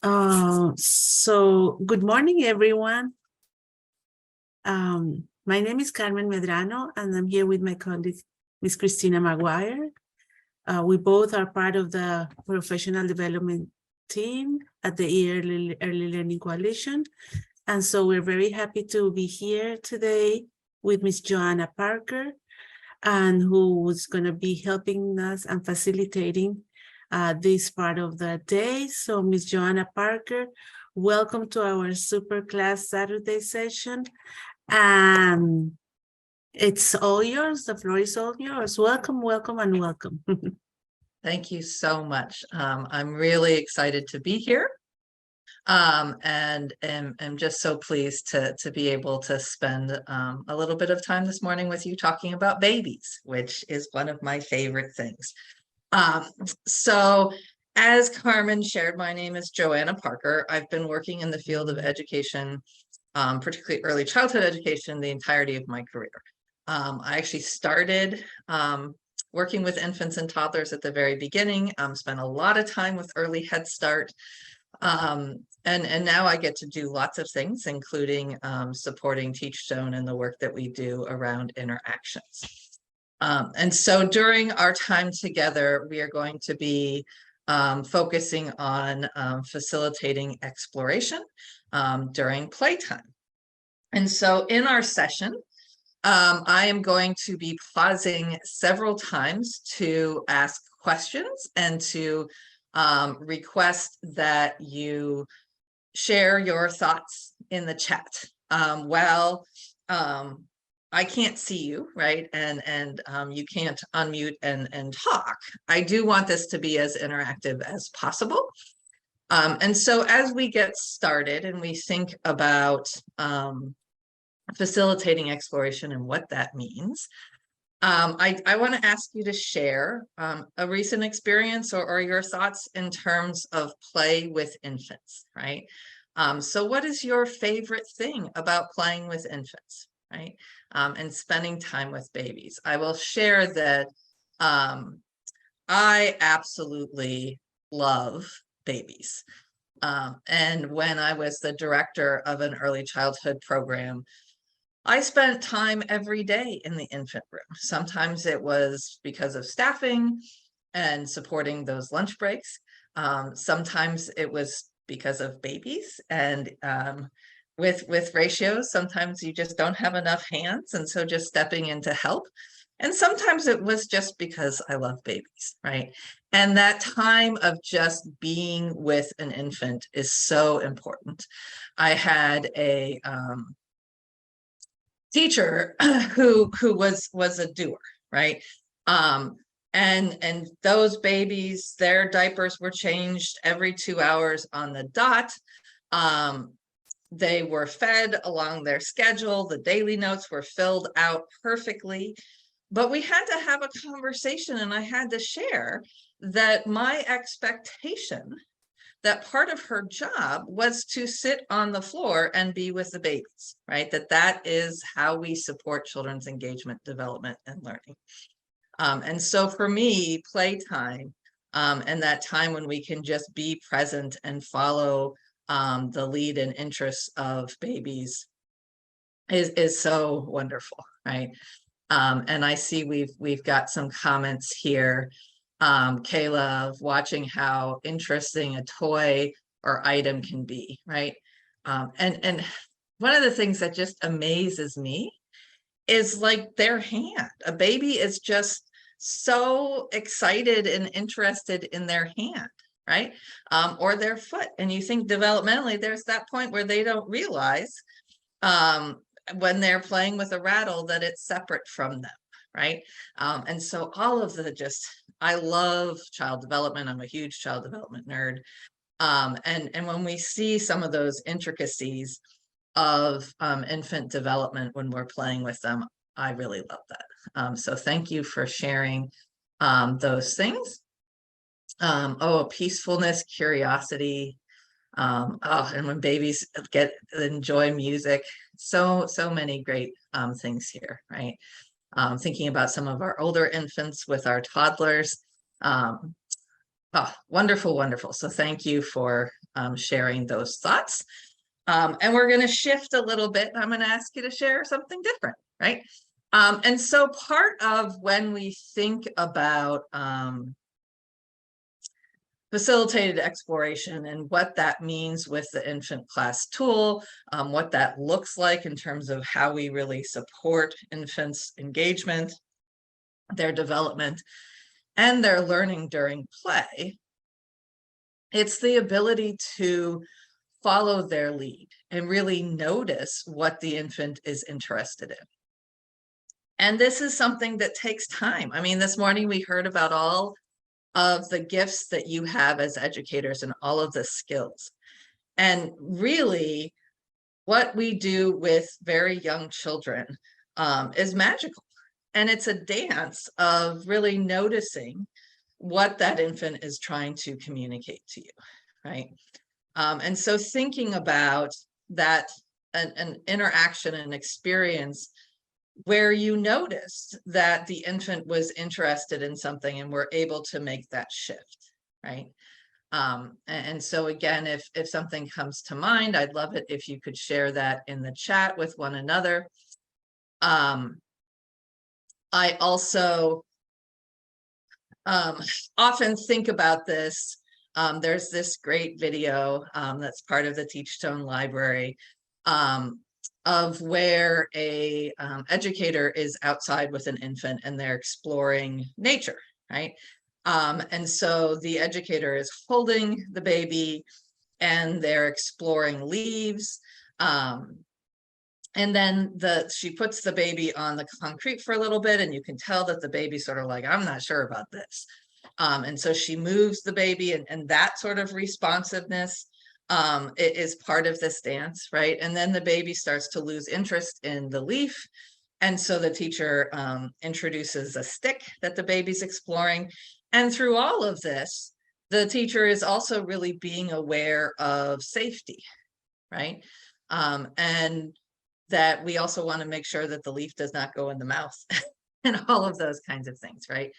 So good morning, everyone. My name is Carmen Medrano, and I'm here with my colleague, Ms. Christina Maguire. We both are part of the professional development team at the Early Learning Coalition. And so we're very happy to be here today with Ms. Joanna Parker, and who's going to be helping us and facilitating this part of the day. So Ms. Joanna Parker, welcome to our Super Class Saturday session. And it's all yours. The floor is all yours. Welcome, welcome, and welcome. Thank you so much. I'm really excited to be here. And I'm just so pleased to be able to spend a little bit of time this morning with you talking about babies, which is one of my favorite things. So as Carmen shared, my name is Joanna Parker. I've been working in the field of education, particularly early childhood education, the entirety of my career. I actually started working with infants and toddlers at the very beginning, spent a lot of time with early Head Start. And now I get to do lots of things, including supporting Teachstone and the work that we do around interactions. And so during our time together, we are going to be focusing on facilitating exploration during playtime. And so in our session, I am going to be pausing several times to ask questions and to request that you share your thoughts in the chat. I can't see you, right? And you can't unmute and talk. I do want this to be as interactive as possible. And so as we get started and we think about facilitating exploration and what that means, I want to ask you to share a recent experience or your thoughts in terms of play with infants, right? So what is your favorite thing about playing with infants, right? And spending time with babies? I will share that I absolutely love babies. And when I was the director of an early childhood program, I spent time every day in the infant room. Sometimes it was because of staffing and supporting those lunch breaks. Sometimes it was because of babies, and with ratios, sometimes you just don't have enough hands, and so just stepping in to help. And sometimes it was just because I love babies, right? And that time of just being with an infant is so important. I had a teacher who was a doer, right? And those babies, their diapers were changed every 2 hours on the dot. They were fed along their schedule. The daily notes were filled out perfectly. But we had to have a conversation, and I had to share that my expectation that part of her job was to sit on the floor and be with the babies, right? That is how we support children's engagement, development, and learning. And so for me, playtime and that time when we can just be present and follow the lead and interests of babies is so wonderful, right? And I see we've got some comments here. Kayla, of watching how interesting a toy or item can be, right? And one of the things that just amazes me is like their hand. A baby is just so excited and interested in their hand, right? Or their foot. And you think developmentally, there's that point where they don't realize when they're playing with a rattle that it's separate from them, right? And so all of the I love child development. I'm a huge child development nerd. And when we see some of those intricacies of infant development when we're playing with them, I really love that. So thank you for sharing those things. Peacefulness, curiosity. And when babies enjoy music, so many great things here, right? Thinking about some of our older infants with our toddlers. Wonderful, wonderful. So thank you for sharing those thoughts. And we're going to shift a little bit. I'm going to ask you to share something different, right? And so part of when we think about facilitated exploration and what that means with the infant class tool, what that looks like in terms of how we really support infants' engagement, their development, and their learning during play. It's the ability to follow their lead and really notice what the infant is interested in. And this is something that takes time. I mean, this morning we heard about all of the gifts that you have as educators and all of the skills. And really, what we do with very young children is magical. And it's a dance of really noticing what that infant is trying to communicate to you, right? And so thinking about that, an interaction and experience where you noticed that the infant was interested in something and were able to make that shift, right? And so again, if something comes to mind, I'd love it if you could share that in the chat with one another. I also often think about this. There's this great video that's part of the Teachstone library of where a educator is outside with an infant and they're exploring nature, right? And so the educator is holding the baby and they're exploring leaves. And then she puts the baby on the concrete for a little bit, and you can tell that the baby's sort of like, I'm not sure about this. And so she moves the baby, and that sort of responsiveness is part of this dance, right? And then the baby starts to lose interest in the leaf. And so the teacher introduces a stick that the baby's exploring. And through all of this, the teacher is also really being aware of safety, right? And that we also want to make sure that the leaf does not go in the mouth and all of those kinds of things, right?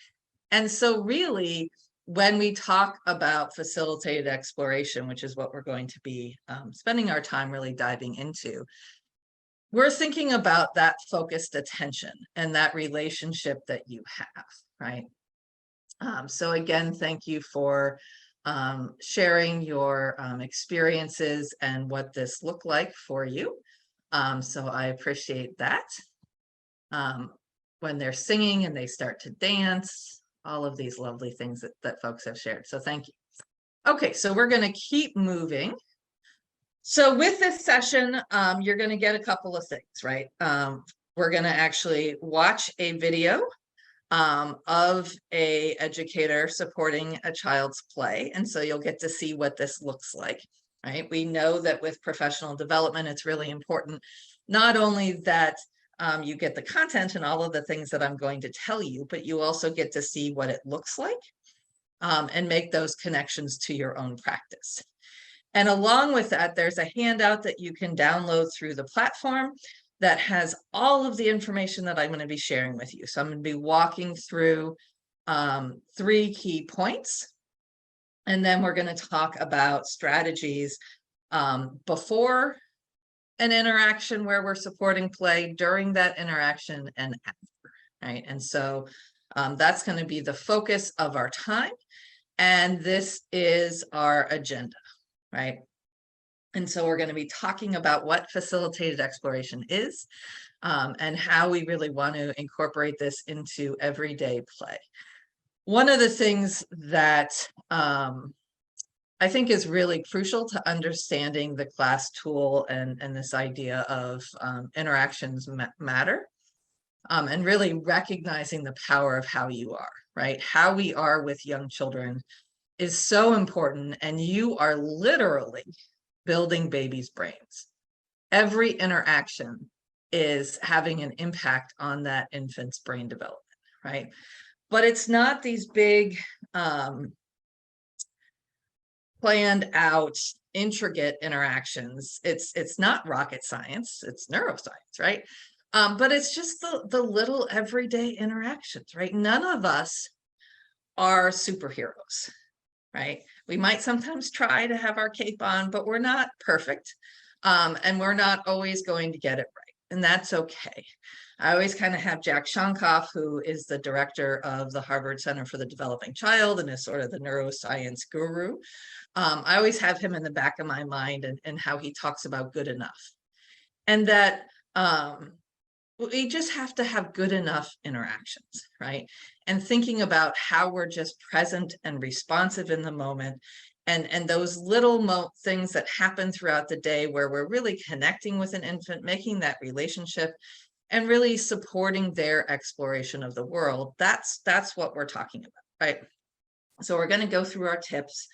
And so really, when we talk about facilitated exploration, which is what we're going to be spending our time really diving into, we're thinking about that focused attention and that relationship that you have, right? So again, thank you for sharing your experiences and what this looked like for you. So I appreciate that. When they're singing and they start to dance, all of these lovely things that folks have shared. So thank you. Okay, so we're going to keep moving. So with this session, you're going to get a couple of things, right? We're going to actually watch a video of a educator supporting a child's play. And so you'll get to see what this looks like, right? We know that with professional development, it's really important, not only that you get the content and all of the things that I'm going to tell you, but you also get to see what it looks like and make those connections to your own practice. And along with that, there's a handout that you can download through the platform that has all of the information that I'm going to be sharing with you. So I'm going to be walking through 3 key points, and then we're going to talk about strategies before an interaction where we're supporting play, during that interaction, and after, right? And so that's going to be the focus of our time. And this is our agenda, right? And so we're going to be talking about what facilitated exploration is and how we really want to incorporate this into everyday play. One of the things that I think is really crucial to understanding the class tool and this idea of interactions matter and really recognizing the power of how you are, right? How we are with young children is so important, and you are literally building babies' brains. Every interaction is having an impact on that infant's brain development, right? But it's not these big planned out, intricate interactions. It's not rocket science, it's neuroscience, right? But it's just the little everyday interactions, right? None of us are superheroes. right? We might sometimes try to have our cape on, but we're not perfect. And we're not always going to get it right. And that's okay. I always kind of have Jack Shonkoff, who is the director of the Harvard Center for the Developing Child and is sort of the neuroscience guru. I always have him in the back of my mind and how he talks about good enough. And that we just have to have good enough interactions, right? And thinking about how we're just present and responsive in the moment. And those little things that happen throughout the day where we're really connecting with an infant, making that relationship, and really supporting their exploration of the world. That's what we're talking about, right? So we're going to go through our tips.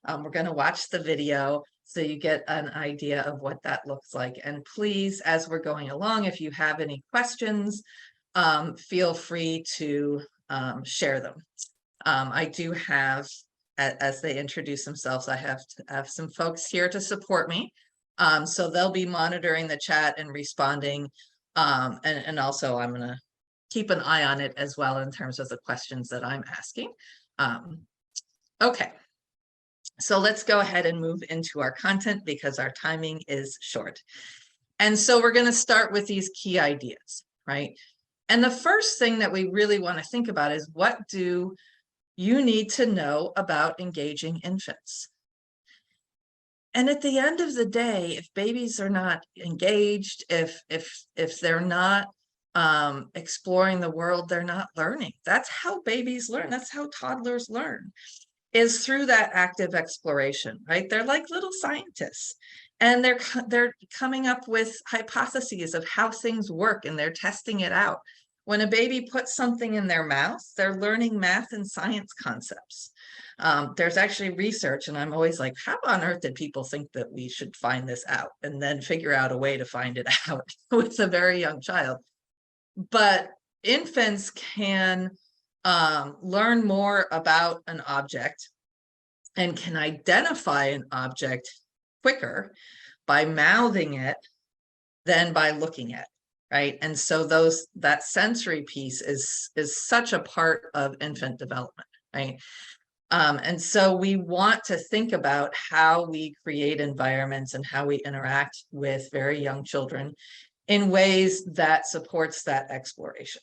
We're going to watch the video so you get an idea of what that looks like. And please, as we're going along, if you have any questions, feel free to share them. I do have, as they introduce themselves, I have some folks here to support me. So they'll be monitoring the chat and responding. And also I'm going to keep an eye on it as well in terms of the questions that I'm asking. Okay, so let's go ahead and move into our content because our timing is short. And so we're going to start with these key ideas, right? And the first thing that we really want to think about is, what do you need to know about engaging infants? And at the end of the day, if babies are not engaged, if they're not exploring the world, they're not learning. That's how babies learn. That's how toddlers learn, is through that active exploration, right? They're like little scientists, and they're coming up with hypotheses of how things work, and they're testing it out. When a baby puts something in their mouth, they're learning math and science concepts. There's actually research, and I'm always like, how on earth did people think that we should find this out and then figure out a way to find it out with a very young child? But infants can learn more about an object and can identify an object quicker by mouthing it than by looking at it, right? And so that sensory piece is such a part of infant development, right? And so we want to think about how we create environments and how we interact with very young children in ways that supports that exploration.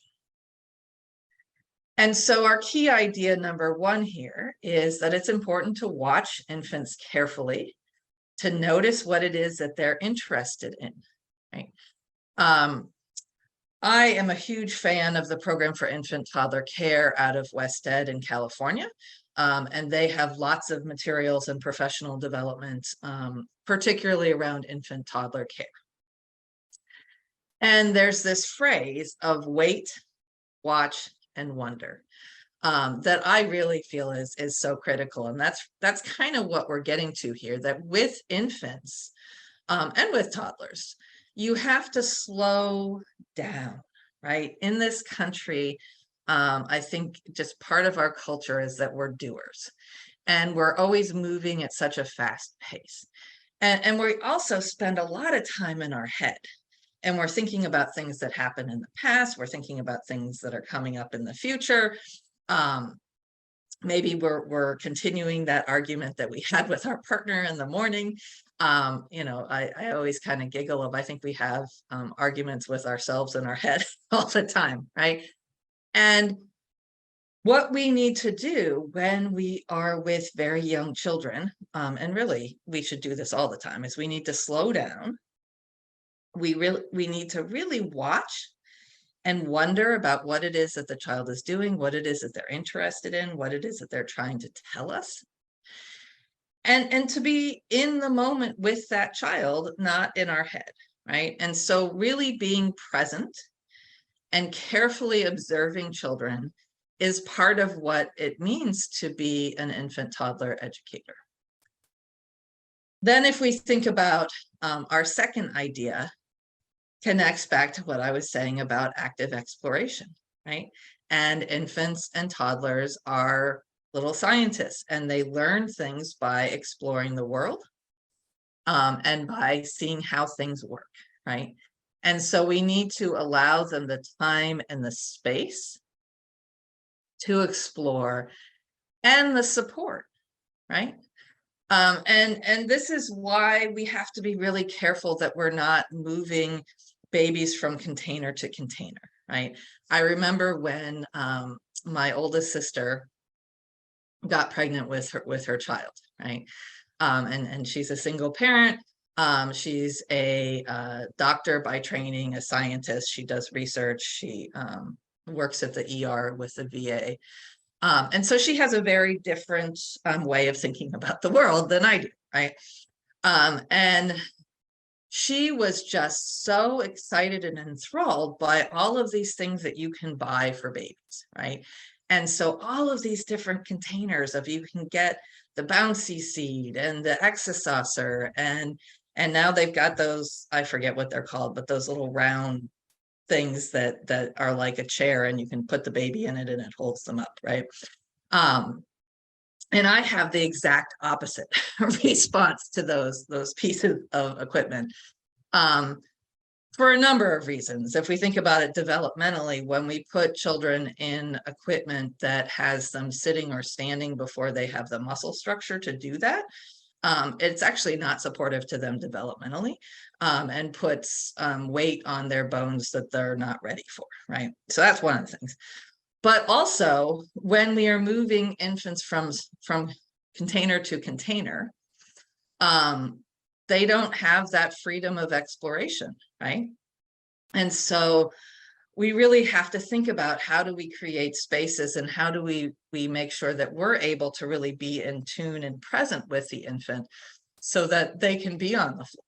And so our key idea number one here is that it's important to watch infants carefully, to notice what it is that they're interested in, right? I am a huge fan of the Program for Infant Toddler Care out of West Ed in California. And they have lots of materials and professional development, particularly around infant toddler care. And there's this phrase of wait, watch, and wonder that I really feel is so critical. And that's kind of what we're getting to here, that with infants and with toddlers, you have to slow down, right? In this country, I think just part of our culture is that we're doers, and we're always moving at such a fast pace. And we also spend a lot of time in our head, and we're thinking about things that happened in the past. We're thinking about things that are coming up in the future. Maybe we're continuing that argument that we had with our partner in the morning. I always kind of giggle of, I think we have arguments with ourselves in our head all the time, right? And what we need to do when we are with very young children, and really we should do this all the time, is we need to slow down. We need to really watch and wonder about what it is that the child is doing, what it is that they're interested in, what it is that they're trying to tell us. And to be in the moment with that child, not in our head, right? And so really being present and carefully observing children is part of what it means to be an infant toddler educator. Then if we think about our second idea, connects back to what I was saying about active exploration, right? And infants and toddlers are little scientists, and they learn things by exploring the world and by seeing how things work, right? And so we need to allow them the time and the space to explore and the support right? And this is why we have to be really careful that we're not moving babies from container to container, right? I remember when my oldest sister got pregnant with her child, right? And she's a single parent. She's a doctor by training, a scientist. She does research. She works at the ER with the VA. And so she has a very different way of thinking about the world than I do, right? And she was just so excited and enthralled by all of these things that you can buy for babies, right? And so all of these different containers of, you can get the bouncy seat and the exerciser, and now they've got those, I forget what they're called, but those little round things that are like a chair, and you can put the baby in it and it holds them up, right? And I have the exact opposite response to those pieces of equipment, for a number of reasons. If we think about it developmentally, when we put children in equipment that has them sitting or standing before they have the muscle structure to do that, it's actually not supportive to them developmentally, and puts weight on their bones that they're not ready for, right? So that's one of the things. But also, when we are moving infants from container to container, they don't have that freedom of exploration, right? And so we really have to think about, how do we create spaces, and how do we make sure that we're able to really be in tune and present with the infant, so that they can be on the floor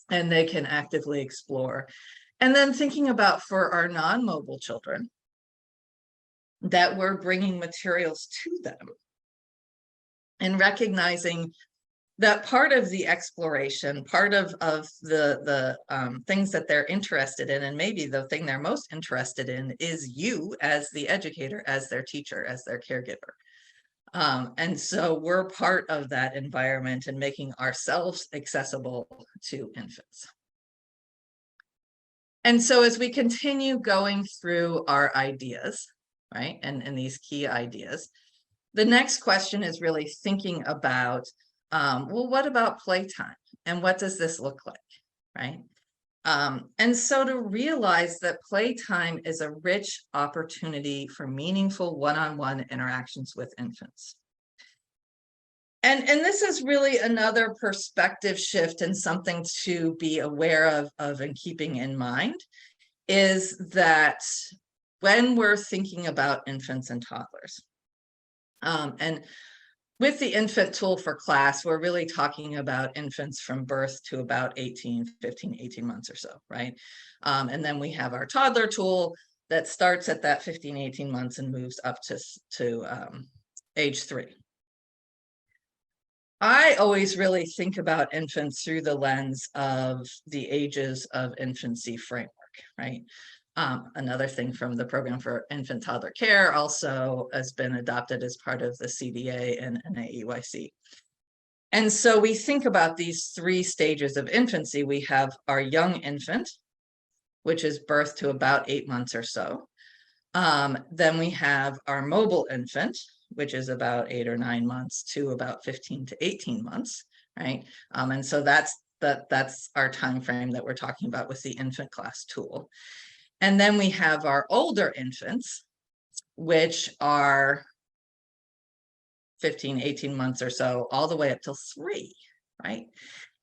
and they can actively explore. And then thinking about, for our non-mobile children, that we're bringing materials to them, and recognizing that part of the exploration, part of the things that they're interested in, and maybe the thing they're most interested in, is you as the educator, as their teacher, as their caregiver. And so we're part of that environment, and making ourselves accessible to infants. And so as we continue going through our ideas, right, and these key ideas, the next question is really thinking about, well, what about playtime? And what does this look like, right? And so to realize that playtime is a rich opportunity for meaningful one-on-one interactions with infants. And this is really another perspective shift, and something to be aware of and keeping in mind, is that when we're thinking about infants and toddlers, and with the infant tool for class, we're really talking about infants from birth to about 15, 18 months or so, right? And then we have our toddler tool that starts at that 15, 18 months and moves up to age 3. I always really think about infants through the lens of the ages of infancy framework, right? Another thing from the Program for Infant Toddler Care also has been adopted as part of the CDA and AEYC. And so we think about these 3 stages of infancy. We have our young infant, which is birth to about 8 months or so. Then we have our mobile infant, which is about 8 or 9 months to about 15 to 18 months, right? And so that's our time frame that we're talking about with the infant class tool. And then we have our older infants, which are 15, 18 months or so, all the way up till 3, right?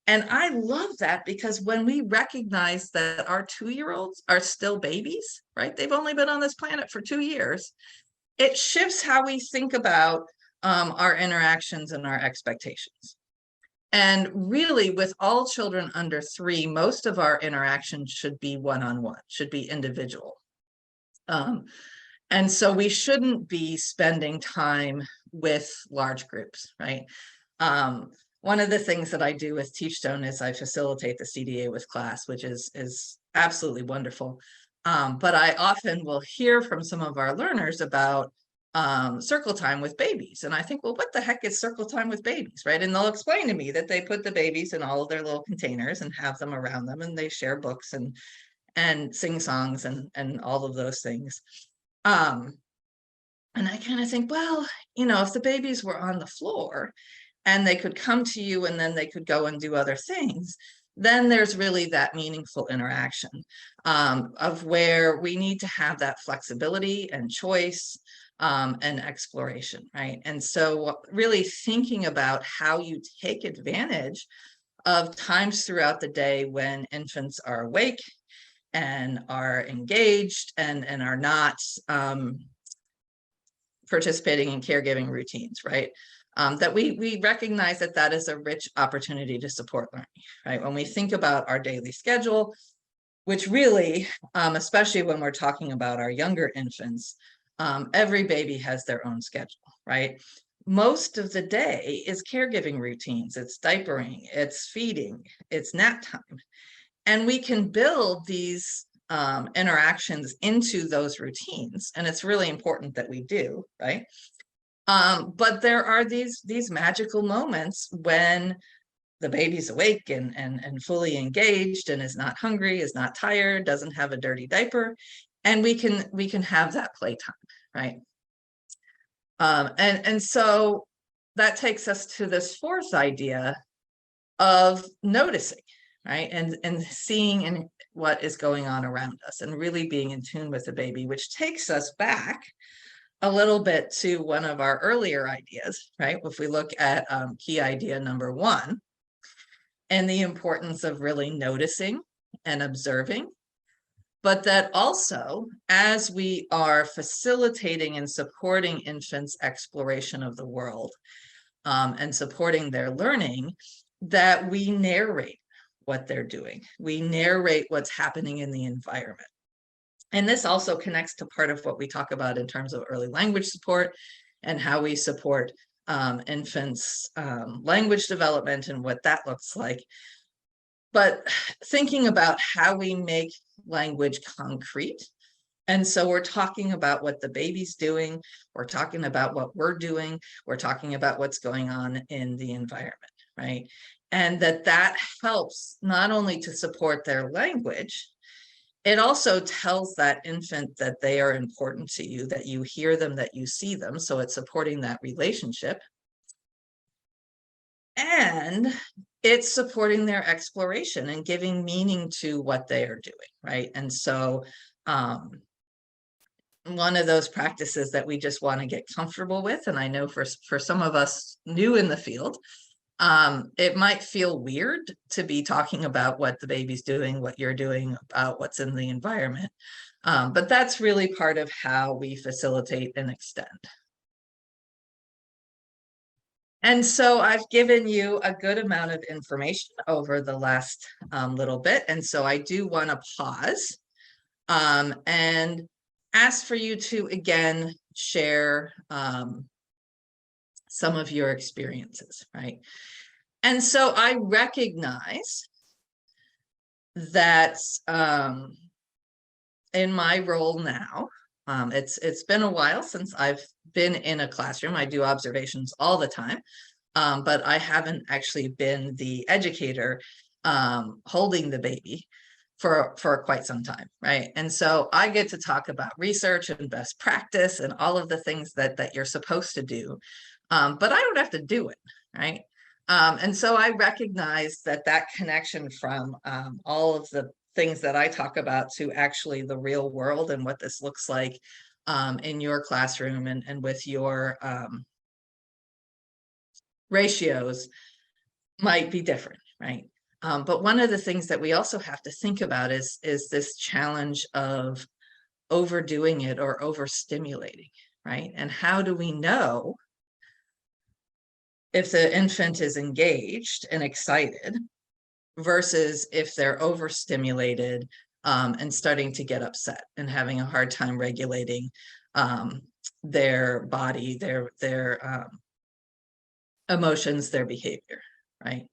And I love that, because when we recognize that our 2-year-olds are still babies, right? They've only been on this planet for 2 years. It shifts how we think about our interactions and our expectations. And really, with all children under 3, most of our interactions should be one-on-one, should be individual. And so we shouldn't be spending time with large groups, right? One of the things that I do with Teachstone is I facilitate the CDA with class, which is absolutely wonderful. But I often will hear from some of our learners about circle time with babies. And I think, well, what the heck is circle time with babies, right? And they'll explain to me that they put the babies in all of their little containers and have them around them, and they share books and sing songs and all of those things. And I kind of think, well, you know, if the babies were on the floor and they could come to you and then they could go and do other things, then there's really that meaningful interaction of where we need to have that flexibility and choice and exploration, right? And so really thinking about how you take advantage of times throughout the day when infants are awake and are engaged and are not participating in caregiving routines, right? That we recognize that that is a rich opportunity to support learning, right? When we think about our daily schedule, which really, especially when we're talking about our younger infants, every baby has their own schedule, right? Most of the day is caregiving routines. It's diapering, it's feeding, it's nap time. And we can build these interactions into those routines. And it's really important that we do, right? But there are these magical moments when the baby's awake and fully engaged and is not hungry, is not tired, doesn't have a dirty diaper, and we can have that playtime, right? And so that takes us to this fourth idea of noticing, right? And seeing in what is going on around us and really being in tune with the baby, which takes us back a little bit to one of our earlier ideas, right? If we look at key idea number 1 and the importance of really noticing and observing, but that also as we are facilitating and supporting infants' exploration of the world and supporting their learning, that we narrate what they're doing. We narrate what's happening in the environment. And this also connects to part of what we talk about in terms of early language support and how we support infants' language development and what that looks like. But thinking about how we make language concrete. And so we're talking about what the baby's doing, we're talking about what we're doing, we're talking about what's going on in the environment, right? And that helps not only to support their language, it also tells that infant that they are important to you, that you hear them, that you see them. So it's supporting that relationship. And it's supporting their exploration and giving meaning to what they are doing, right? And so one of those practices that we just want to get comfortable with, and I know for some of us new in the field, it might feel weird to be talking about what the baby's doing, what you're doing, about what's in the environment. But that's really part of how we facilitate and extend. And so I've given you a good amount of information over the last little bit. And so I do want to pause and ask for you to, again, share some of your experiences, right? And so I recognize that in my role now, it's been a while since I've been in a classroom. I do observations all the time, but I haven't actually been the educator holding the baby for quite some time, right? And so I get to talk about research and best practice and all of the things that you're supposed to do, but I don't have to do it, right? And so I recognize that connection from all of the things that I talk about to actually the real world and what this looks like in your classroom and with your ratios might be different, right? But one of the things that we also have to think about is this challenge of overdoing it or overstimulating, right? And how do we know if the infant is engaged and excited versus if they're overstimulated and starting to get upset and having a hard time regulating their body, their emotions, their behavior, right?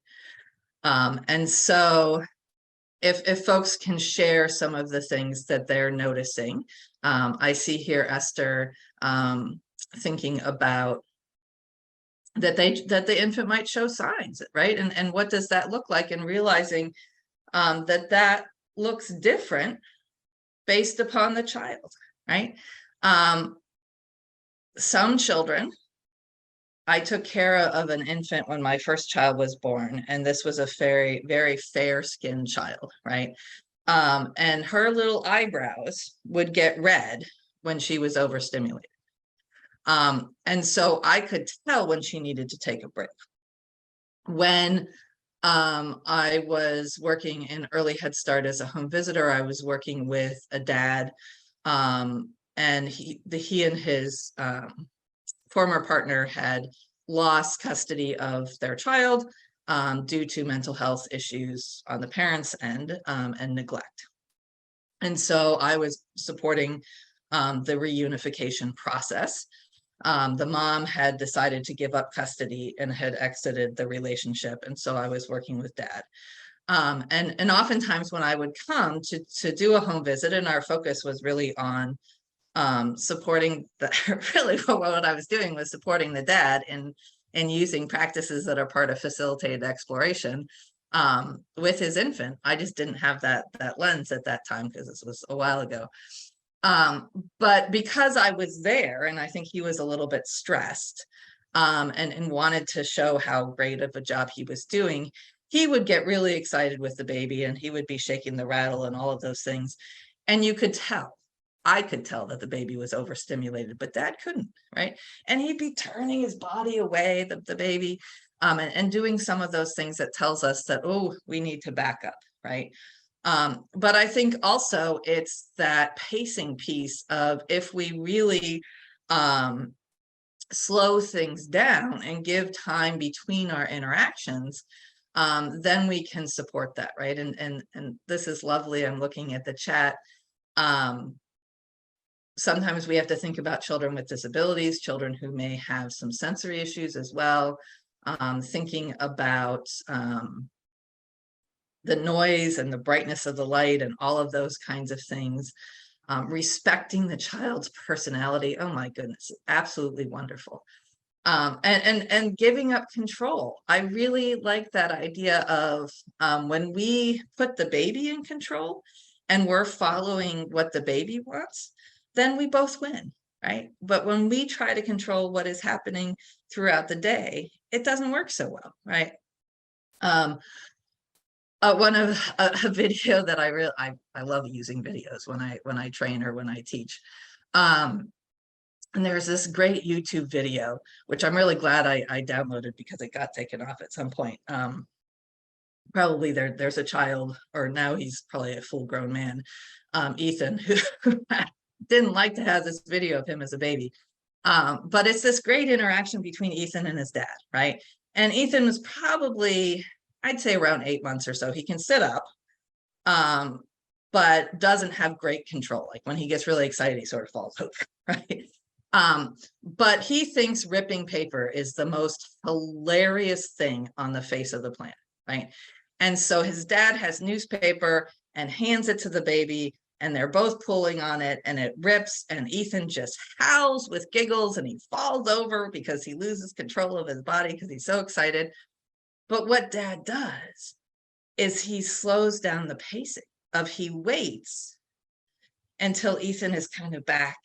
And so if folks can share some of the things that they're noticing, I see here Esther thinking about that the infant might show signs, right? And what does that look like? And realizing that looks different based upon the child, right? some children, I took care of an infant when my first child was born, and this was a very, very fair-skinned child, right? And her little eyebrows would get red when she was overstimulated. And so I could tell when she needed to take a break. When I was working in early Head Start as a home visitor, I was working with a dad, and he and his former partner had lost custody of their child due to mental health issues on the parents' end and neglect. And so I was supporting the reunification process. The mom had decided to give up custody and had exited the relationship. And so I was working with dad. And oftentimes when I would come to do a home visit, and our focus was really on supporting really what I was doing was supporting the dad in using practices that are part of facilitated exploration with his infant. I just didn't have that lens at that time because this was a while ago. But because I was there, and I think he was a little bit stressed and wanted to show how great of a job he was doing, he would get really excited with the baby, and he would be shaking the rattle and all of those things. And you could tell, I could tell that the baby was overstimulated, but dad couldn't, right? And he'd be turning his body away, the baby, and doing some of those things that tells us that, oh, we need to back up, right? But I think also it's that pacing piece of if we really slow things down and give time between our interactions, then we can support that, right? And this is lovely. I'm looking at the chat. Sometimes we have to think about children with disabilities, children who may have some sensory issues as well, thinking about the noise and the brightness of the light and all of those kinds of things, respecting the child's personality. Oh my goodness, absolutely wonderful. And giving up control. I really like that idea of when we put the baby in control and we're following what the baby wants, then we both win, right? But when we try to control what is happening throughout the day, it doesn't work so well, right? One of a video that I love using videos when I train or when I teach. And there's this great YouTube video, which I'm really glad I downloaded because it got taken off at some point. Probably there's a child, or now he's probably a full-grown man, Ethan, who didn't like to have this video of him as a baby. But it's this great interaction between Ethan and his dad, right? And Ethan was probably, I'd say around 8 months or so. He can sit up, but doesn't have great control. Like when he gets really excited, he sort of falls over, right? But he thinks ripping paper is the most hilarious thing on the face of the planet, right? And so his dad has newspaper and hands it to the baby, and they're both pulling on it, and it rips, and Ethan just howls with giggles, and he falls over because he loses control of his body because he's so excited. But what dad does is he slows down the pacing of, he waits until Ethan is kind of back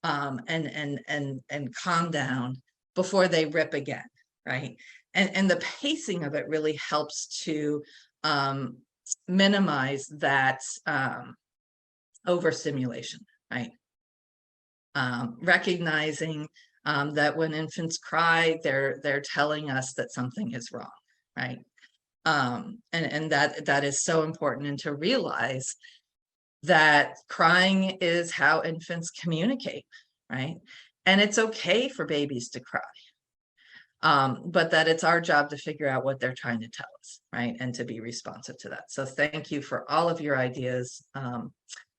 and calm down before they rip again, right? And the pacing of it really helps to minimize that overstimulation, right? Recognizing that when infants cry, they're telling us that something is wrong, right? And that is so important, and to realize that crying is how infants communicate, right? And it's okay for babies to cry, but that it's our job to figure out what they're trying to tell us, right? And to be responsive to that. So thank you for all of your ideas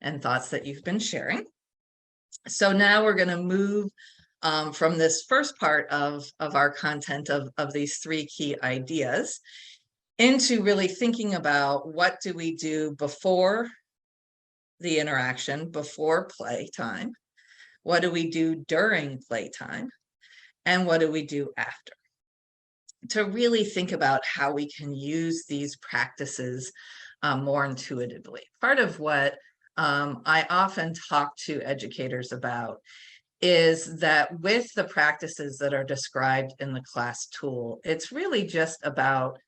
and thoughts that you've been sharing. So now we're going to move from this first part of our content of these 3 key ideas into really thinking about what do we do before the interaction, before playtime, what do we do during playtime, and what do we do after, to really think about how we can use these practices more intuitively. Part of what I often talk to educators about is that with the practices that are described in the class tool, it's really just about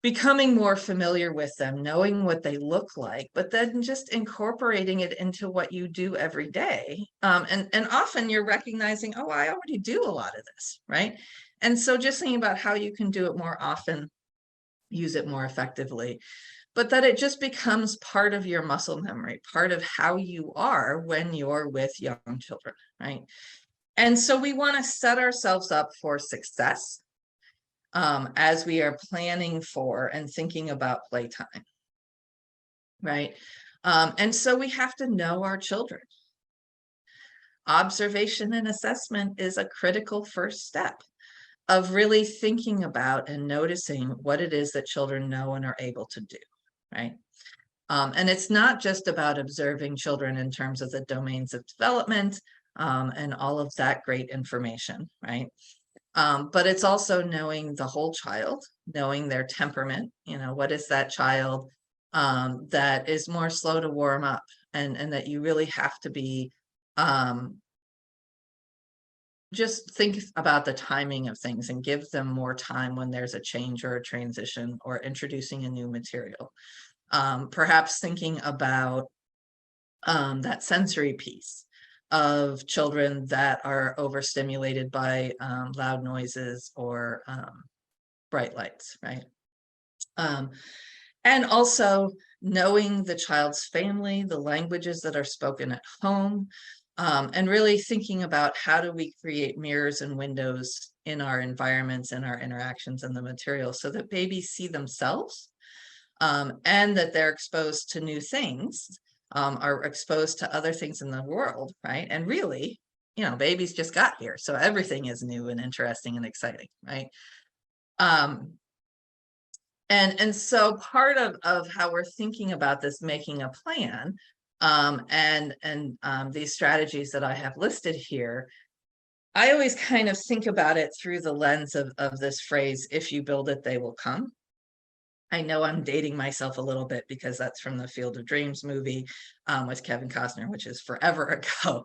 becoming more familiar with them, knowing what they look like, but then just incorporating it into what you do every day. And often you're recognizing, oh, I already do a lot of this, right? And so just thinking about how you can do it more often, use it more effectively, but that it just becomes part of your muscle memory, part of how you are when you're with young children, right? And so we want to set ourselves up for success as we are planning for and thinking about playtime, right? And so we have to know our children. Observation and assessment is a critical first step of really thinking about and noticing what it is that children know and are able to do, right? And it's not just about observing children in terms of the domains of development and all of that great information, right? But it's also knowing the whole child, knowing their temperament. You know, what is that child that is more slow to warm up, and that you really have to be just think about the timing of things and give them more time when there's a change or a transition or introducing a new material. Perhaps thinking about that sensory piece of children that are overstimulated by loud noises or bright lights, right? And also knowing the child's family, the languages that are spoken at home, and really thinking about how do we create mirrors and windows in our environments and our interactions and the materials so that babies see themselves and that they're exposed to new things, are exposed to other things in the world, right? And really, you know, babies just got here, so everything is new and interesting and exciting, right? And so part of how we're thinking about this, making a plan, and these strategies that I have listed here, I always kind of think about it through the lens of this phrase, if you build it, they will come. I know I'm dating myself a little bit because that's from the Field of Dreams movie with Kevin Costner, which is forever ago.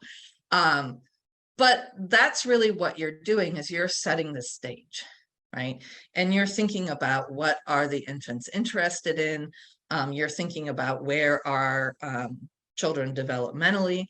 But that's really what you're doing, is you're setting the stage, right? And you're thinking about what are the infants interested in. You're thinking about where are children developmentally.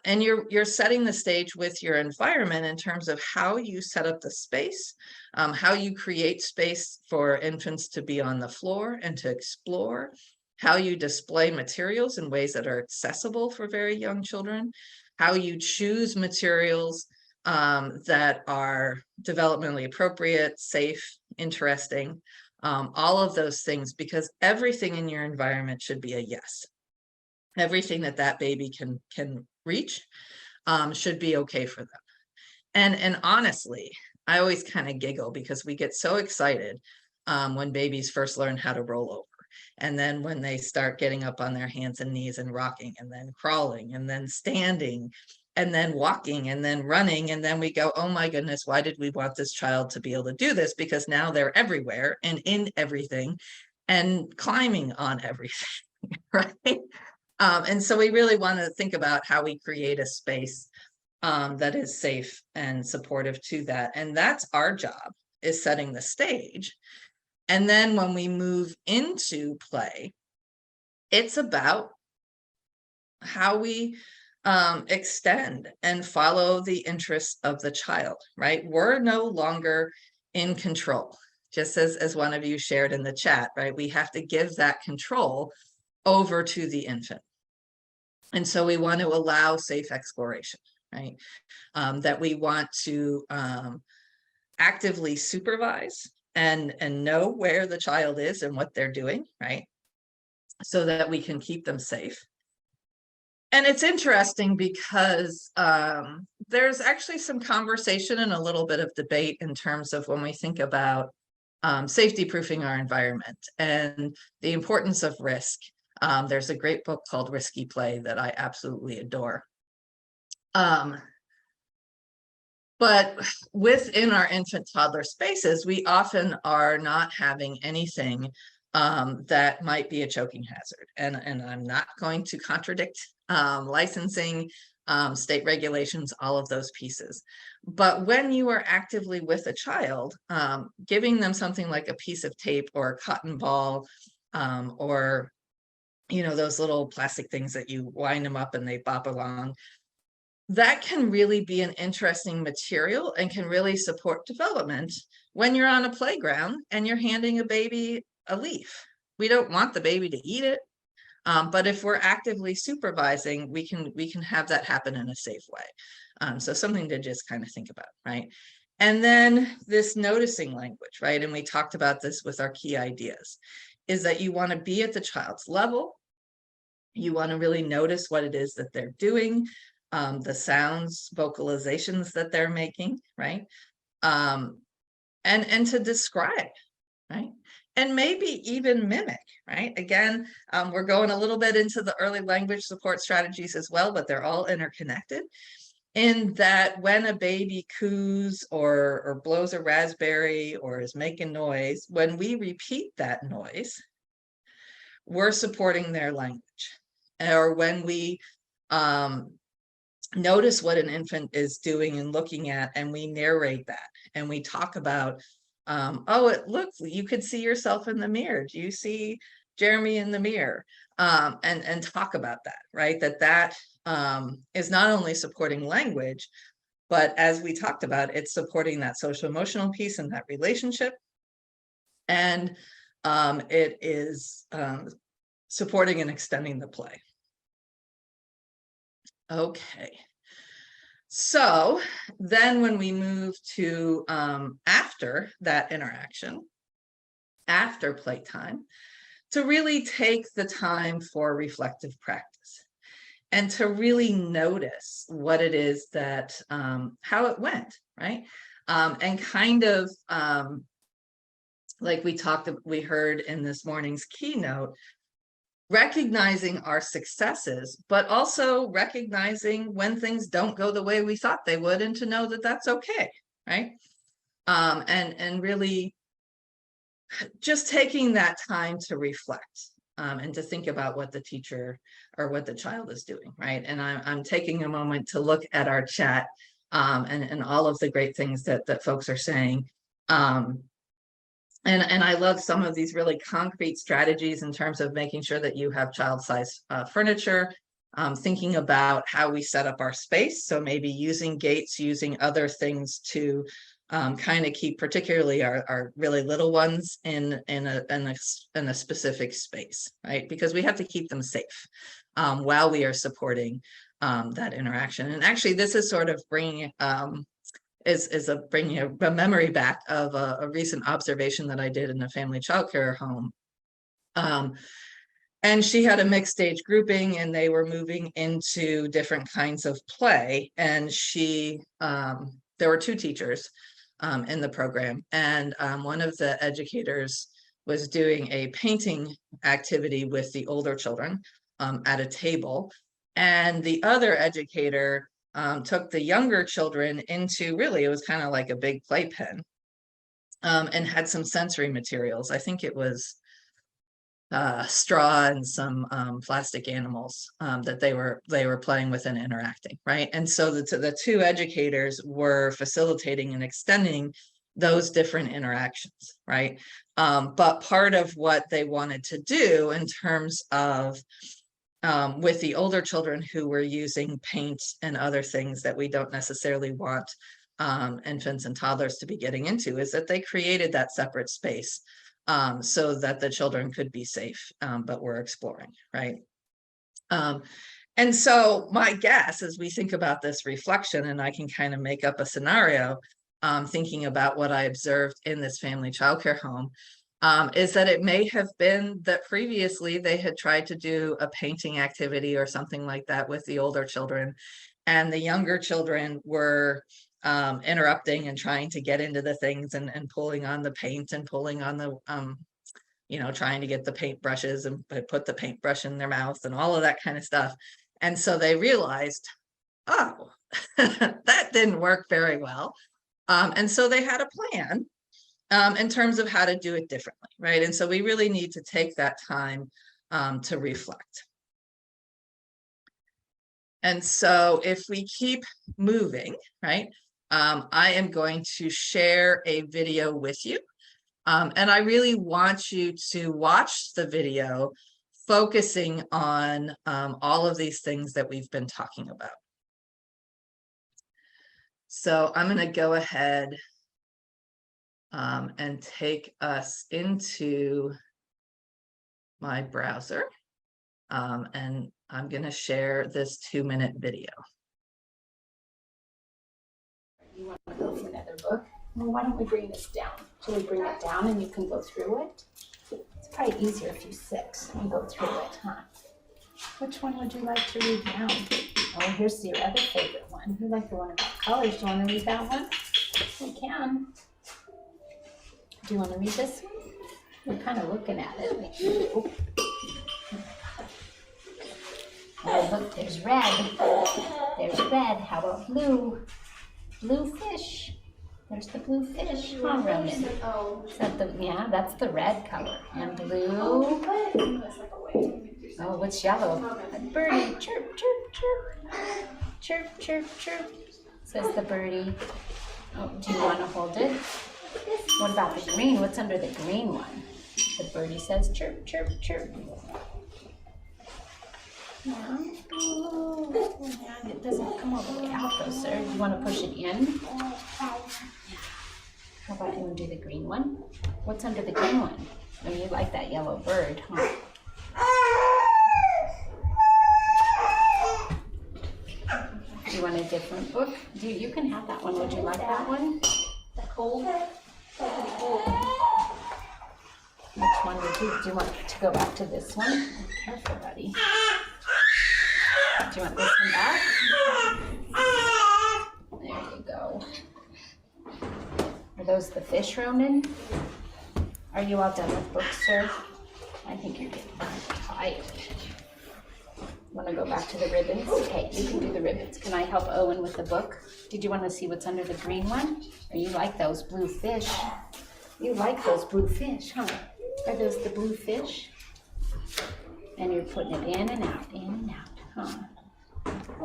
And you're setting the stage with your environment in terms of how you set up the space, how you create space for infants to be on the floor and to explore, how you display materials in ways that are accessible for very young children, how you choose materials that are developmentally appropriate, safe, interesting, all of those things, because everything in your environment should be a yes. Everything that baby can reach should be okay for them. And honestly, I always kind of giggle because we get so excited when babies first learn how to roll over. And then when they start getting up on their hands and knees and rocking, and then crawling, and then standing, and then walking, and then running. And then we go, oh my goodness, why did we want this child to be able to do this? Because now they're everywhere and in everything and climbing on everything, right? And so we really want to think about how we create a space that is safe and supportive to that. And that's our job, is setting the stage. And then when we move into play, it's about how we extend and follow the interests of the child, right? We're no longer in control, just as one of you shared in the chat, right? We have to give that control over to the infant. And so we want to allow safe exploration, right? That we want to actively supervise and know where the child is and what they're doing, right? So that we can keep them safe. And it's interesting because there's actually some conversation and a little bit of debate in terms of when we think about safety proofing our environment and the importance of risk. There's a great book called Risky Play that I absolutely adore. But within our infant toddler spaces, we often are not having anything that might be a choking hazard. And I'm not going to contradict licensing state regulations, all of those pieces. But when you are actively with a child, giving them something like a piece of tape or a cotton ball, or, you know, those little plastic things that you wind them up and they bop along, that can really be an interesting material and can really support development when you're on a playground and you're handing a baby a leaf. We don't want the baby to eat it, but if we're actively supervising, we can have that happen in a safe way. So something to just kind of think about, right? And then this noticing language, right? And we talked about this with our key ideas, is that you want to be at the child's level. You want to really notice what it is that they're doing, the sounds, vocalizations that they're making, right? And to describe, right? And maybe even mimic, right? Again, we're going a little bit into the early language support strategies as well, but they're all interconnected in that when a baby coos or blows a raspberry or is making noise, when we repeat that noise, we're supporting their language. Or when we notice what an infant is doing and looking at, and we narrate that, and we talk about, oh, it looks, you could see yourself in the mirror. Do you see Jeremy in the mirror? And talk about that, right? That is not only supporting language, but as we talked about, it's supporting that social emotional piece and that relationship. And it is supporting and extending the play. Okay. So then when we move to after that interaction, after playtime, to really take the time for reflective practice and to really notice what it is that, how it went, right? And kind of like we heard in this morning's keynote, recognizing our successes, but also recognizing when things don't go the way we thought they would, and to know that that's okay, right? And really just taking that time to reflect and to think about what the teacher or what the child is doing, right? And I'm taking a moment to look at our chat and all of the great things that folks are saying. And I love some of these really concrete strategies in terms of making sure that you have child-size furniture, thinking about how we set up our space. So maybe using gates, using other things to kind of keep particularly our really little ones in a specific space, right? Because we have to keep them safe while we are supporting that interaction. And actually, this is sort of bringing bringing a memory back of a recent observation that I did in a family childcare home. And she had a mixed age grouping, and they were moving into different kinds of play. And there were two teachers in the program, and one of the educators was doing a painting activity with the older children at a table, and the other educator took the younger children into, really, it was kind of like a big playpen, and had some sensory materials. I think it was straw and some plastic animals that they were playing with and interacting, right? And so the two educators were facilitating and extending those different interactions, right? But part of what they wanted to do in terms of with the older children who were using paint and other things that we don't necessarily want infants and toddlers to be getting into, is that they created that separate space so that the children could be safe, but we're exploring, right? And so my guess, as we think about this reflection, and I can kind of make up a scenario, thinking about what I observed in this family childcare home, is that it may have been that previously they had tried to do a painting activity or something like that with the older children, and the younger children were interrupting and trying to get into the things and pulling on the paint and pulling on the, trying to get the paint brushes and put the paintbrush in their mouth and all of that kind of stuff. And so they realized, oh, that didn't work very well. And so they had a plan in terms of how to do it differently, right? And so we really need to take that time to reflect. And so if we keep moving, right, I am going to share a video with you. And I really want you to watch the video focusing on all of these things that we've been talking about. So I'm going to go ahead and take us into my browser. And I'm going to share this 2-minute video. You want to go for another book? Well, why don't we bring this down? Shall we bring it down and you can go through it? It's probably easier if you sit and go through it, huh? Which one would you like to read now? Oh, here's your other favorite one. You like the one about colors. Do you want to read that one? We can. Do you want to read this one? We're kind of looking at it like you do. Oh, look, there's red. There's red. How about blue? Blue fish. There's the blue fish. Huh, Ronan? Is that the, yeah, that's the red color. And blue. Oh, what's yellow? A birdie. Chirp, chirp, chirp. Chirp, chirp, chirp. Says the birdie. Oh, do you want to hold it? What about the green? What's under the green one? The birdie says chirp, chirp, chirp. Yeah. It doesn't come all the way out though, sir. Do you want to push it in? How about you want to do the green one? What's under the green one? Oh, you like that yellow bird, huh? Do you want a different book? You can have that one. Would you like that one? The cold? Which one would you? Do you want to go back to this one? Oh, careful, buddy. Do you want this one back? There you go. Are those the fish, Ronan? Are you all done with books, sir? I think you're getting tired. Want to go back to the ribbons? Okay, you can do the ribbons. Can I help Owen with the book? Did you want to see what's under the green one? Or you like those blue fish? You like those blue fish, huh? Are those the blue fish? And you're putting it in and out, huh?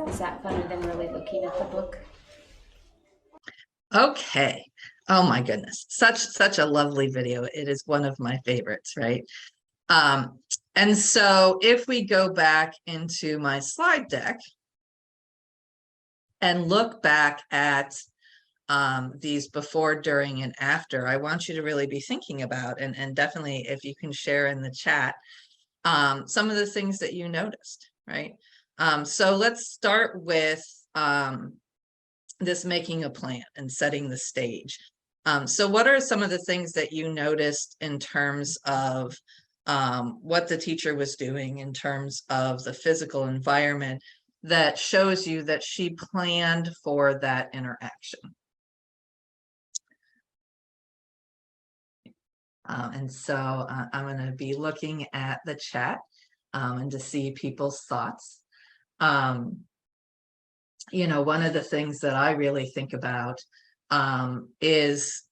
Is that funner than really looking at the book? Okay. Oh my goodness. Such a lovely video. It is one of my favorites, right? And so if we go back into my slide deck and look back at these before, during, and after, I want you to really be thinking about, and definitely if you can share in the chat, some of the things that you noticed, right? So let's start with this making a plan and setting the stage. So what are some of the things that you noticed in terms of what the teacher was doing in terms of the physical environment that shows you that she planned for that interaction? And so I'm going to be looking at the chat and to see people's thoughts. You know, one of the things that I really think about is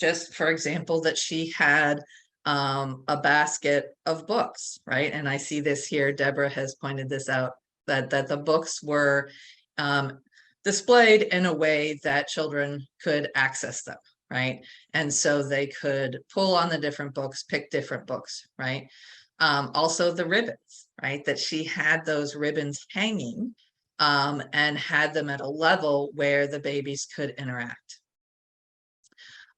just, for example, that she had a basket of books, right? And I see this here, Deborah has pointed this out, that the books were displayed in a way that children could access them, right? And so they could pull on the different books, pick different books, right? Also the ribbons, right? That she had those ribbons hanging and had them at a level where the babies could interact.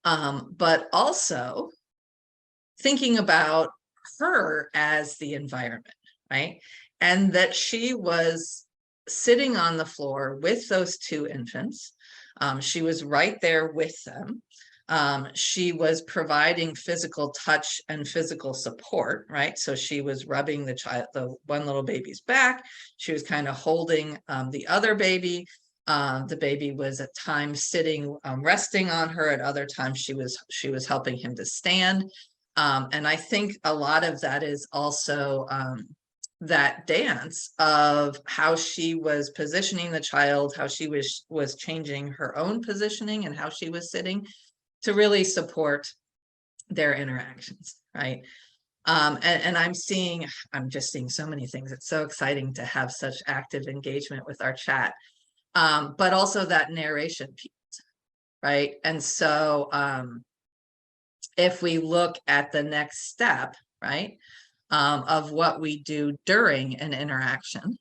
But also thinking about her as the environment, right? And that she was sitting on the floor with those two infants. She was right there with them. She was providing physical touch and physical support, right? So she was rubbing the one little baby's back. She was kind of holding the other baby. The baby was at times sitting, resting on her. At other times, she was helping him to stand. And I think a lot of that is also that dance of how she was positioning the child, how she was changing her own positioning and how she was sitting to really support their interactions, right? And I'm just seeing so many things. It's so exciting to have such active engagement with our chat, but also that narration piece, right? And so if we look at the next step, right, of what we do during an interaction,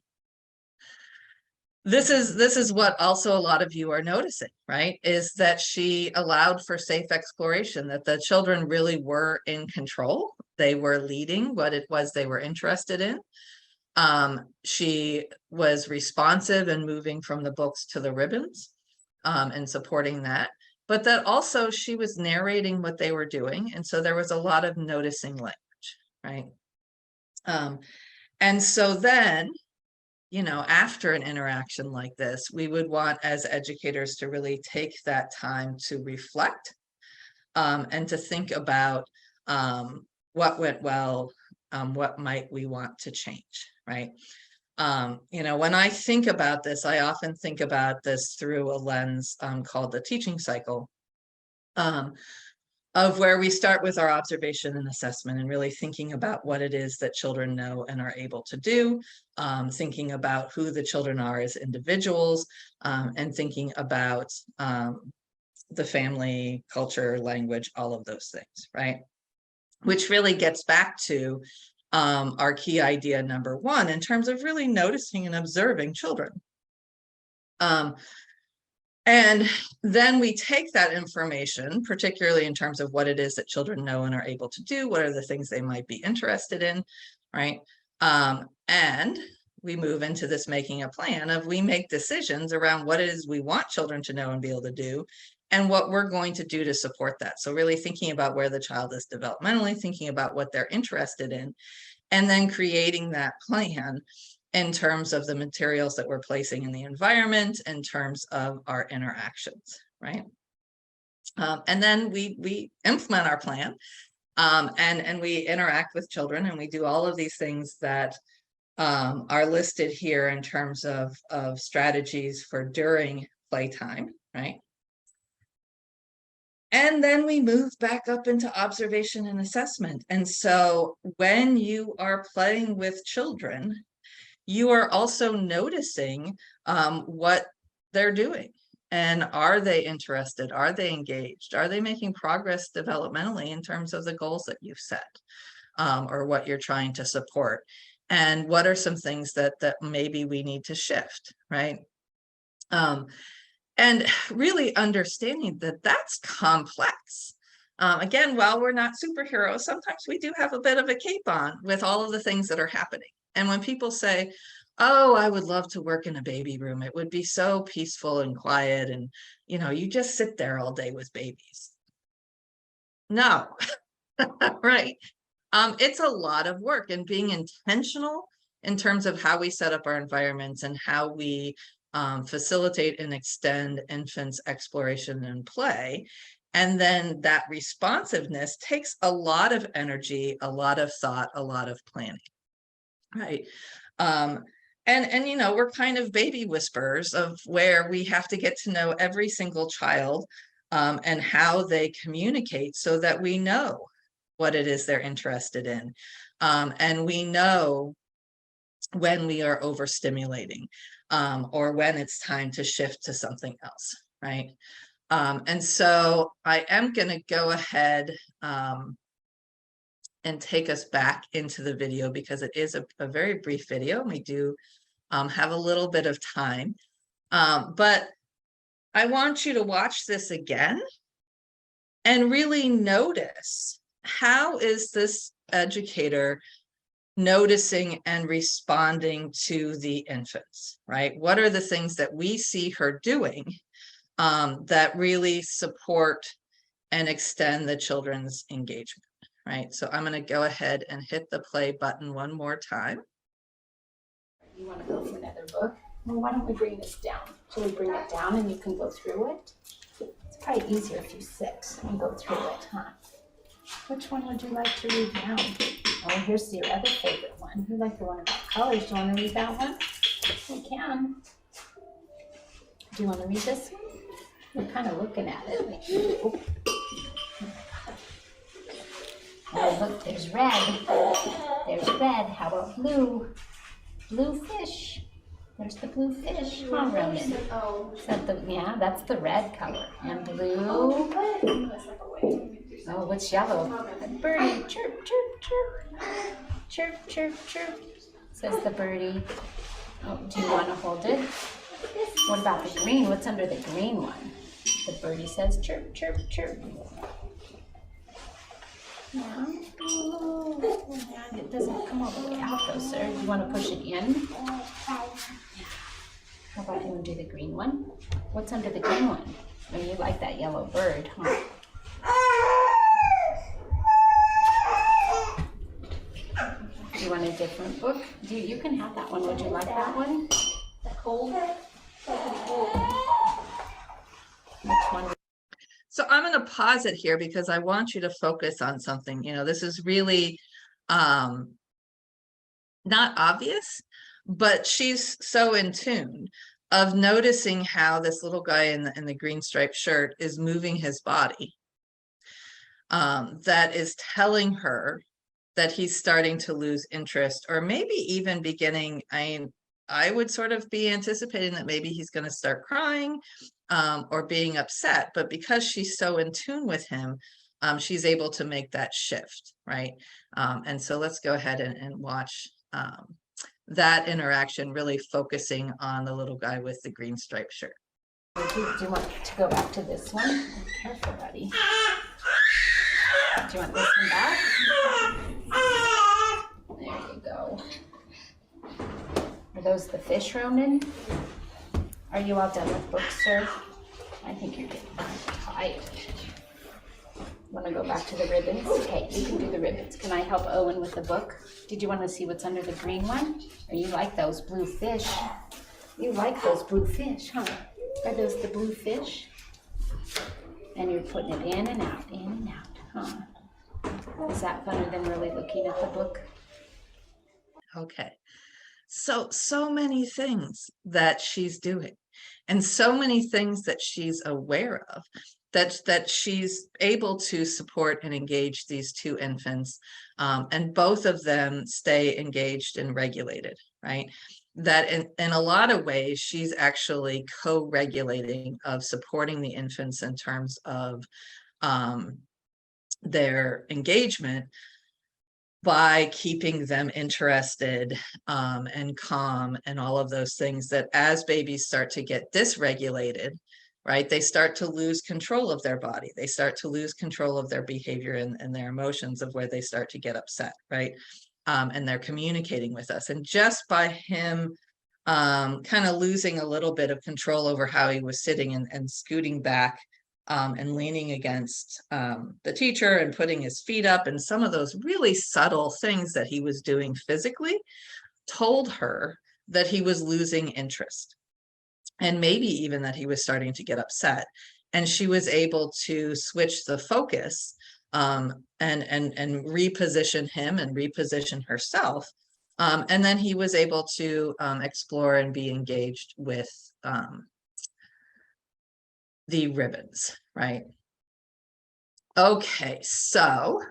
this is what also a lot of you are noticing, right? Is that she allowed for safe exploration, that the children really were in control. They were leading what it was they were interested in. She was responsive and moving from the books to the ribbons, and supporting that. But that also she was narrating what they were doing. And so there was a lot of noticing language, right? And so then, you know, after an interaction like this, we would want as educators to really take that time to reflect, and to think about what went well, what might we want to change, right? You know, when I think about this, I often think about this through a lens called the teaching cycle, of where we start with our observation and assessment and really thinking about what it is that children know and are able to do, thinking about who the children are as individuals, and thinking about the family, culture, language, all of those things, right? Which really gets back to our key idea number one in terms of really noticing and observing children. And then we take that information, particularly in terms of what it is that children know and are able to do, what are the things they might be interested in, right? And we move into this making a plan of we make decisions around what it is we want children to know and be able to do, and what we're going to do to support that. So really thinking about where the child is developmentally, thinking about what they're interested in, and then creating that plan in terms of the materials that we're placing in the environment, in terms of our interactions, right? And then we implement our plan, and we interact with children, and we do all of these things that are listed here in terms of strategies for during playtime, right? And then we move back up into observation and assessment. And so when you are playing with children, you are also noticing what they're doing. And are they interested? Are they engaged? Are they making progress developmentally in terms of the goals that you've set, or what you're trying to support? And what are some things that maybe we need to shift, right? And really understanding that that's complex. Again, while we're not superheroes, sometimes we do have a bit of a cape on with all of the things that are happening. And when people say, oh, I would love to work in a baby room, it would be so peaceful and quiet, and you know, you just sit there all day with babies. No, right? It's a lot of work, and being intentional in terms of how we set up our environments and how we facilitate and extend infants' exploration and play. And then that responsiveness takes a lot of energy, a lot of thought, a lot of planning, right? And you know, we're kind of baby whisperers of where we have to get to know every single child, and how they communicate, so that we know what it is they're interested in. And we know when we are overstimulating, or when it's time to shift to something else, right? And so I am going to go ahead and take us back into the video, because it is a very brief video. We do have a little bit of time, but I want you to watch this again and really notice, how is this educator noticing and responding to the infants, right? What are the things that we see her doing that really support and extend the children's engagement, right? So I'm going to go ahead and hit the play button one more time. You want to go for another book? Well, why don't we bring this down? Shall we bring it down and you can go through it? It's probably easier if you sit and go through it, huh? Which one would you like to read now? Oh, here's your other favorite one. You like the one about colors. Do you want to read that one? We can. Do you want to read this one? You're kind of looking at it. Like, oh. look, there's red. There's red. How about blue? Blue fish. There's the blue fish. Huh, Ronan? Is that the, yeah, that's the red color. And blue. Oh, what's yellow? A birdie. Chirp, chirp, chirp. Chirp, chirp, chirp, says the birdie. Oh, do you want to hold it? What about the green? What's under the green one? The birdie says chirp, chirp, chirp. Yeah. It doesn't come all the way out though, sir. Do you want to push it in? How about you do the green one? What's under the green one? Oh, you like that yellow bird, huh? Do you want a different book? You can have that one. Would you like that one? The cold. Which one? So I'm going to pause it here because I want you to focus on something. You know, this is really not obvious, but she's so in tune of noticing how this little guy in the green striped shirt is moving his body. That is telling her that he's starting to lose interest, or maybe even beginning, I would sort of be anticipating that maybe he's going to start crying or being upset, but because she's so in tune with him, she's able to make that shift, right? And so let's go ahead and watch that interaction, really focusing on the little guy with the green striped shirt. Do you want to go back to this one? Careful, buddy. Do you want this one back? There you go. Are those the fish, Ronan? Are you all done with books, sir? I think you're getting tired. Want to go back to the ribbons? Okay, you can do the ribbons. Can I help Owen with the book? Did you want to see what's under the green one? Or you like those blue fish? You like those blue fish, huh? Are those the blue fish? And you're putting it in and out, huh? Is that funner than really looking at the book? Okay. So many things that she's doing, and so many things that she's aware of, that she's able to support and engage these two infants, and both of them stay engaged and regulated, right? That in a lot of ways, she's actually co-regulating of supporting the infants in terms of their engagement, by keeping them interested and calm and all of those things, that as babies start to get dysregulated, right, they start to lose control of their body. They start to lose control of their behavior and their emotions, of where they start to get upset, right? And they're communicating with us. And just by him kind of losing a little bit of control over how he was sitting and scooting back, and leaning against the teacher and putting his feet up, and some of those really subtle things that he was doing physically, told her that he was losing interest, and maybe even that he was starting to get upset. And she was able to switch the focus and reposition him and reposition herself. And then he was able to explore and be engaged with the ribbons, right? Okay, so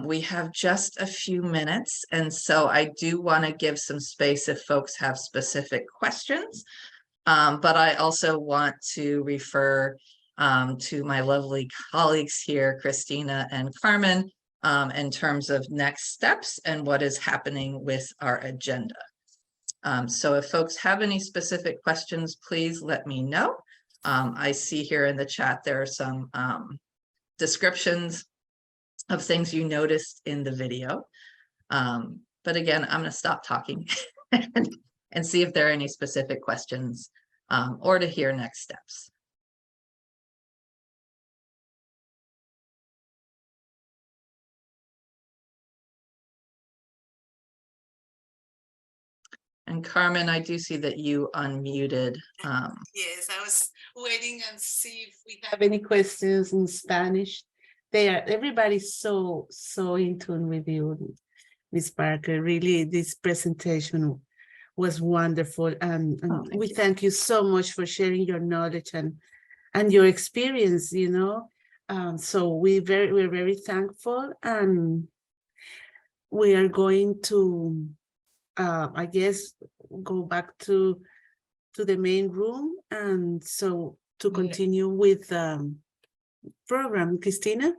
we have just a few minutes, and so I do want to give some space if folks have specific questions, but I also want to refer to my lovely colleagues here, Christina and Carmen, in terms of next steps and what is happening with our agenda. So if folks have any specific questions, please let me know. I see here in the chat there are some descriptions of things you noticed in the video. But again, I'm going to stop talking and see if there are any specific questions or to hear next steps. And Carmen, I do see that you unmuted. Yes, I was waiting and see if we have any questions in Spanish. Everybody's so in tune with you, Ms. Parker. Really, this presentation was wonderful. And we thank you so much for sharing your knowledge and your experience, you know. So we're very thankful, and we are going to, I guess, go back to the main room, and so to continue with program. Christina?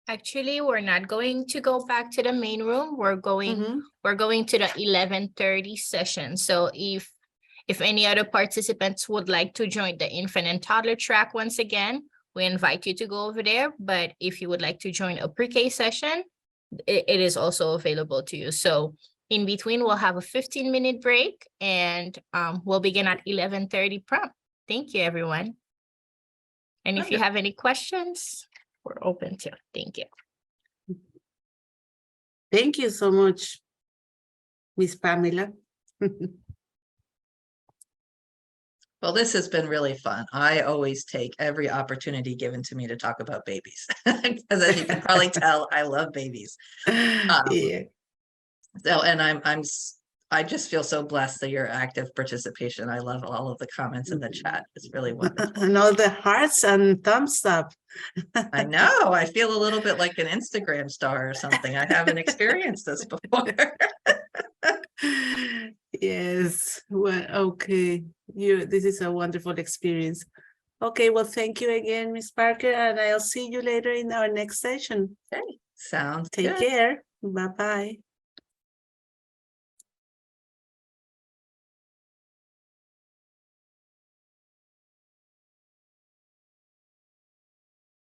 Actually, we're not going to go back to the main room. We're going to the 11:30 session. So if any other participants would like to join the infant and toddler track once again, we invite you to go over there. But if you would like to join a pre-K session, it is also available to you. So in between, we'll have a 15-minute break, and we'll begin at 11:30 prompt. Thank you, everyone. And if you have any questions, we're open to. Thank you. Thank you so much, Miss Pamela. Well, this has been really fun. I always take every opportunity given to me to talk about babies. Because as you can probably tell, I love babies. Yeah. So, and I just feel so blessed that your active participation. I love all of the comments in the chat. It's really wonderful. And all the hearts and thumbs up. I know. I feel a little bit like an Instagram star or something. I haven't experienced this before. Yes. Well, okay. This is a wonderful experience. Okay, well, thank you again, Miss Parker, and I'll see you later in our next session. Okay, sounds Take good. care. Bye-bye.